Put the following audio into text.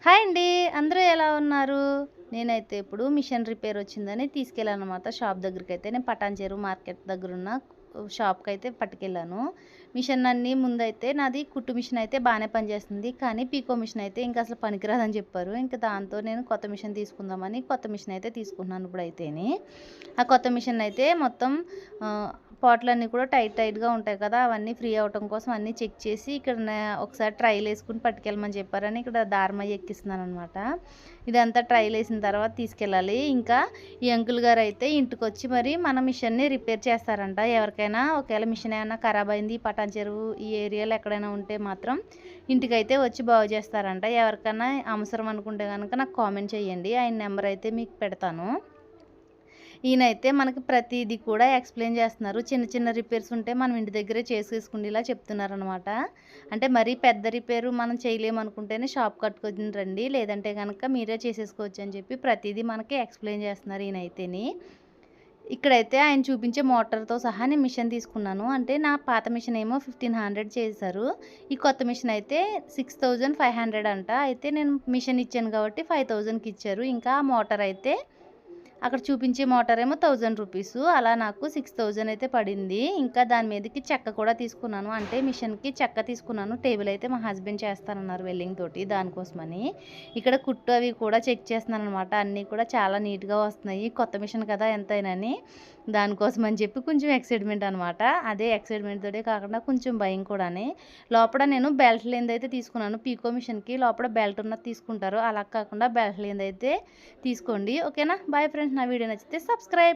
Hi అండి. అందరూ ఎలా ఉన్నారు? నేనైతే ఇప్పుడు మిషన్ రిపేర్ వచ్చిందని తీసుకెళ్ళాననమాట షాప్ దగ్గరికైతే. నేను పటాన్‌చెరు మార్కెట్ దగ్గరున్న షాప్‌కైతే పట్టుకెళ్ళాను. మిషన్ అన్నీ ముందైతే నాది కుట్టు మిషన్ అయితే బానే పనిచేస్తుంది. కానీ పీకో మిషన్ అయితే ఇంక అసలు పనికిరాదని చెప్పారు. ఇంక దాంతో నేను కొత్త మిషన్ తీసుకుందామని కొత్త మిషన్ అయితే తీసుకున్నాను ఇప్పుడైతేని. ఆ కొత్త మిషన్ అయితే మొత్తం పార్ట్‌లన్నీ కూడా టైట్‌గా ఉంటాయి కదా! అవన్నీ ఫ్రీ అవ్వటం కోసం అన్నీ చెక్ చేసి ఇక్కడ ఒకసారి ట్రైలేసుకొని పట్టుకెళ్ళమని చెప్పారని ఇక్కడ దారమయ్య ఎక్కిస్తున్నాననమాట. ఇదంతా ట్రైలేసిన తర్వాత తీసుకెళ్ళాలి. ఇంకా ఈ అంకుల్ గారైతే ఇంటికొచ్చి మరి మన మిషన్‌ని రిపేర్ చేస్తారంట. ఎవరికైనా ఒకవేళ మిషన్ ఏమన్నా ఖరాబ్ అయింది పటాన్ చెరువు ఈ ఏరియాలో ఎక్కడైనా ఉంటే మాత్రం ఇంటికైతే వచ్చి బాగు చేస్తారంట. ఎవరికైనా అవసరం అనుకుంటే గనక నాకు కామెంట్ చేయండి. ఆయన నెంబర్ అయితే మీకు పెడతాను. ఈయనైతే మనకి ప్రతీది కూడా ఎక్స్‌ప్లెయిన్ చేస్తున్నారు. చిన్న చిన్న రిపేర్స్ ఉంటే మనం ఇంటి దగ్గరే చేసేసుకునేలా చెప్తున్నారనమాట. అంటే మరీ పెద్ద రిపేరు మనం చేయలేమనుకుంటేనే షాప్ కట్టుకొని రండి. లేదంటే గనక మీరే చేసేసుకోవచ్చు అని చెప్పి ప్రతీదీ మనకి ఎక్స్‌ప్లెయిన్ చేస్తున్నారు ఈయనైతేని. ఇక్కడైతే ఆయన చూపించే మోటార్‌తో సహా నేను మిషన్ తీసుకున్నాను. అంటే నా పాత మిషన్ ఏమో 1500 చేశారు. ఈ కొత్త మిషన్ అయితే 6500 అంట. అయితే నేను మిషన్ ఇచ్చాను కాబట్టి 5000కి ఇచ్చారు. ఇంకా మోటార్ అయితే అక్కడ చూపించే మోటార్ ఏమో 1000 రూపీసు. అలా నాకు 6000 అయితే పడింది. ఇంకా దాని మీదకి చెక్క కూడా తీసుకున్నాను. అంటే మిషన్‌కి చెక్క తీసుకున్నాను. టేబుల్ అయితే మా హస్బెండ్ చేస్తానన్నారు వెల్డింగ్ తోటి దానికోసమని. ఇక్కడ కుట్టు అవి కూడా చెక్ చేస్తున్నాననమాట. అన్నీ కూడా చాలా నీట్‌గా వస్తున్నాయి. కొత్త మిషన్ కదా ఎంతైనని. దానికోసం అని చెప్పి కొంచెం ఎక్సైట్‌మెంట్ అనమాట. అదే ఎక్సైట్‌మెంట్ తోటే కాకుండా కొంచెం భయం కూడాని. లోపల నేను బెల్ట్ లేనిదైతే తీసుకున్నాను. పీకో మిషన్‌కి లోపల బెల్ట్ ఉన్నది తీసుకుంటారు. అలా కాకుండా బెల్ట్ లేనిదైతే తీసుకోండి. ఓకేనా? Bye friends. నా వీడియో నచ్చితే సబ్స్క్రైబ్.